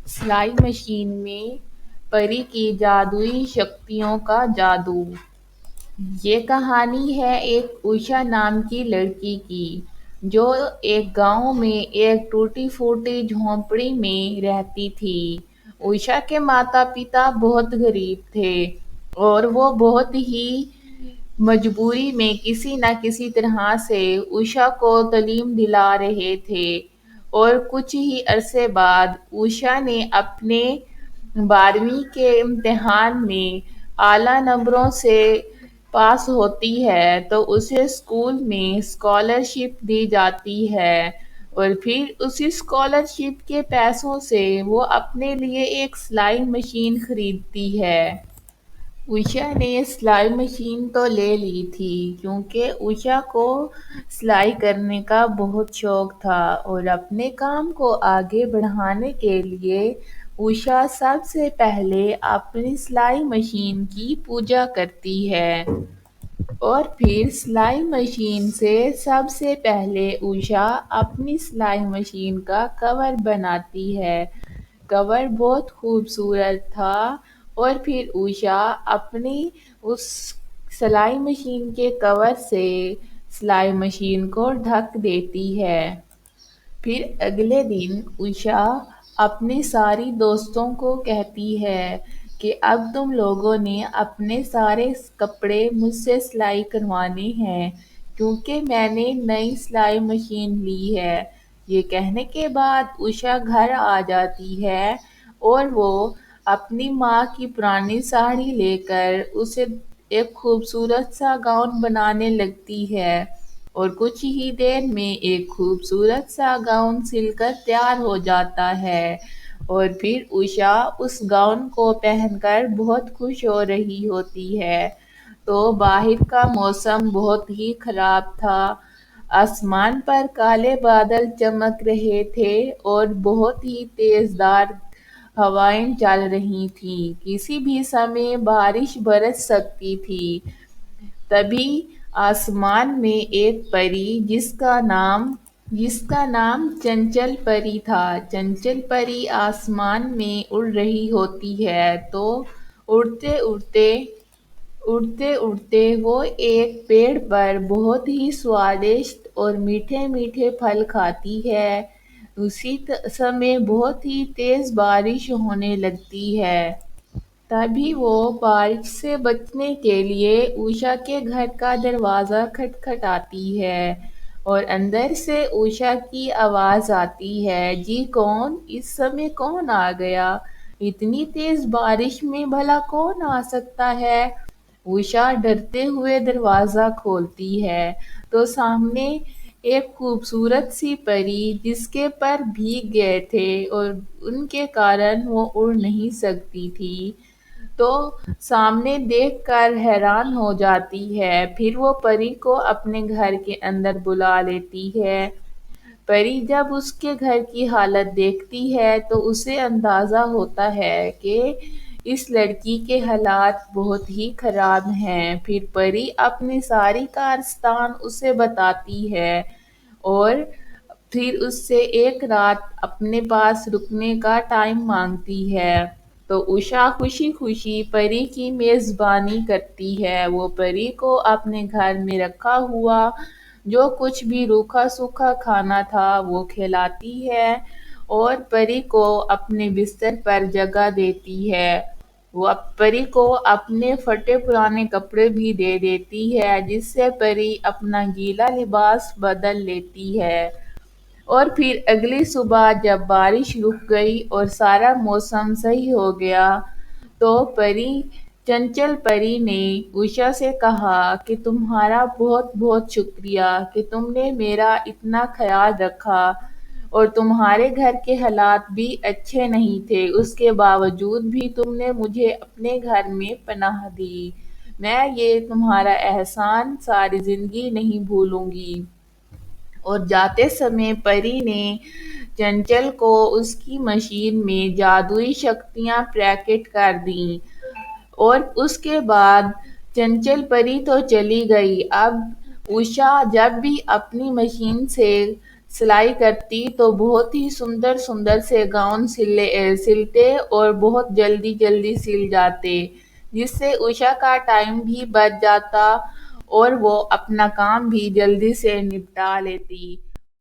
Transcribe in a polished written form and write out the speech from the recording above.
سلائی مشین میں پری کی جادوئی شکتیوں کا جادو۔ یہ کہانی ہے ایک اوشا نام کی لڑکی کی جو ایک گاؤں میں ایک ٹوٹی پھوٹی جھونپڑی میں رہتی تھی۔ اوشا کے ماتا پتا بہت غریب تھے اور وہ بہت ہی مجبوری میں کسی نہ کسی طرح سے اوشا کو تعلیم دلا رہے تھے، اور کچھ ہی عرصے بعد اوشا نے اپنے 12ویں کے امتحان میں اعلیٰ نمبروں سے پاس ہوتی ہے تو اسے اسکول میں اسکالرشپ دی جاتی ہے، اور پھر اسی اسکالرشپ کے پیسوں سے وہ اپنے لیے ایک سلائی مشین خریدتی ہے۔ اوشا نے سلائی مشین تو لے لی تھی کیونکہ اوشا کو سلائی کرنے کا بہت شوق تھا، اور اپنے کام کو آگے بڑھانے کے لیے اوشا سب سے پہلے اپنی سلائی مشین کی پوجا کرتی ہے، اور پھر سلائی مشین سے سب سے پہلے اوشا اپنی سلائی مشین کا کور بناتی ہے۔ کور بہت خوبصورت تھا، اور پھر اوشا اپنی اس سلائی مشین کے کور سے سلائی مشین کو ڈھک دیتی ہے۔ پھر اگلے دن اوشا اپنے ساری دوستوں کو کہتی ہے کہ اب تم لوگوں نے اپنے سارے کپڑے مجھ سے سلائی کروانے ہیں کیونکہ میں نے نئی سلائی مشین لی ہے۔ یہ کہنے کے بعد اوشا گھر آ جاتی ہے اور وہ اپنی ماں کی پرانی ساڑی لے کر اسے ایک خوبصورت سا گاؤن بنانے لگتی ہے، اور کچھ ہی دیر میں ایک خوبصورت سا گاؤن سل کر تیار ہو جاتا ہے، اور پھر اوشا اس گاؤن کو پہن کر بہت خوش ہو رہی ہوتی ہے تو باہر کا موسم بہت ہی خراب تھا۔ آسمان پر کالے بادل چمک رہے تھے اور بہت ہی تیز دھار ہوائیں چل رہی تھیں، کسی بھی سمے بارش برس سکتی تھی۔ تبھی آسمان میں ایک پری جس کا نام چنچل پری تھا۔ چنچل پری آسمان میں اڑ رہی ہوتی ہے تو اڑتے اڑتے وہ ایک پیڑ پر بہت ہی سوادشٹ اور میٹھے میٹھے پھل کھاتی ہے۔ اسی سمے بہت ہی تیز بارش ہونے لگتی ہے۔ تبھی وہ بارش سے بچنے کے لیے اوشا کے گھر کا دروازہ کھٹکھٹاتی ہے، اور اندر سے اوشا کی آواز آتی ہے، جی کون؟ اس سمے کون آ گیا؟ اتنی تیز بارش میں بھلا کون آ سکتا ہے؟ اوشا ڈرتے ہوئے دروازہ کھولتی ہے تو سامنے ایک خوبصورت سی پری جس کے پر بھیگ گئے تھے اور ان کے کارن وہ اڑ نہیں سکتی تھی، تو سامنے دیکھ کر حیران ہو جاتی ہے۔ پھر وہ پری کو اپنے گھر کے اندر بلا لیتی ہے۔ پری جب اس کے گھر کی حالت دیکھتی ہے تو اسے اندازہ ہوتا ہے کہ اس لڑکی کے حالات بہت ہی خراب ہیں۔ پھر پری اپنی ساری کارستان اسے بتاتی ہے اور پھر اس سے ایک رات اپنے پاس رکنے کا ٹائم مانگتی ہے، تو اوشا خوشی خوشی پری کی میزبانی کرتی ہے۔ وہ پری کو اپنے گھر میں رکھا ہوا جو کچھ بھی روکھا سوکھا کھانا تھا وہ کھلاتی ہے، اور پری کو اپنے بستر پر جگہ دیتی ہے۔ وہ پری کو اپنے پھٹے پرانے کپڑے بھی دے دیتی ہے جس سے پری اپنا گیلا لباس بدل لیتی ہے، اور پھر اگلی صبح جب بارش رک گئی اور سارا موسم صحیح ہو گیا تو چنچل پری نے اوشا سے کہا کہ تمہارا بہت بہت شکریہ کہ تم نے میرا اتنا خیال رکھا، اور تمہارے گھر کے حالات بھی اچھے نہیں تھے، اس کے باوجود بھی تم نے مجھے اپنے گھر میں پناہ دی۔ میں یہ تمہارا احسان ساری زندگی نہیں بھولوں گی۔ اور جاتے سمے پری نے چنچل کو اس کی مشین میں جادوئی شکتیاں پریکٹ کر دیں، اور اس کے بعد چنچل پری تو چلی گئی۔ اب اوشا جب بھی اپنی مشین سے سلائی کرتی تو بہت ہی سندر سندر سے گاؤن سلتے اور بہت جلدی جلدی سل جاتے، جس سے عشا کا ٹائم بھی بچ جاتا اور وہ اپنا کام بھی جلدی سے نپٹا لیتی۔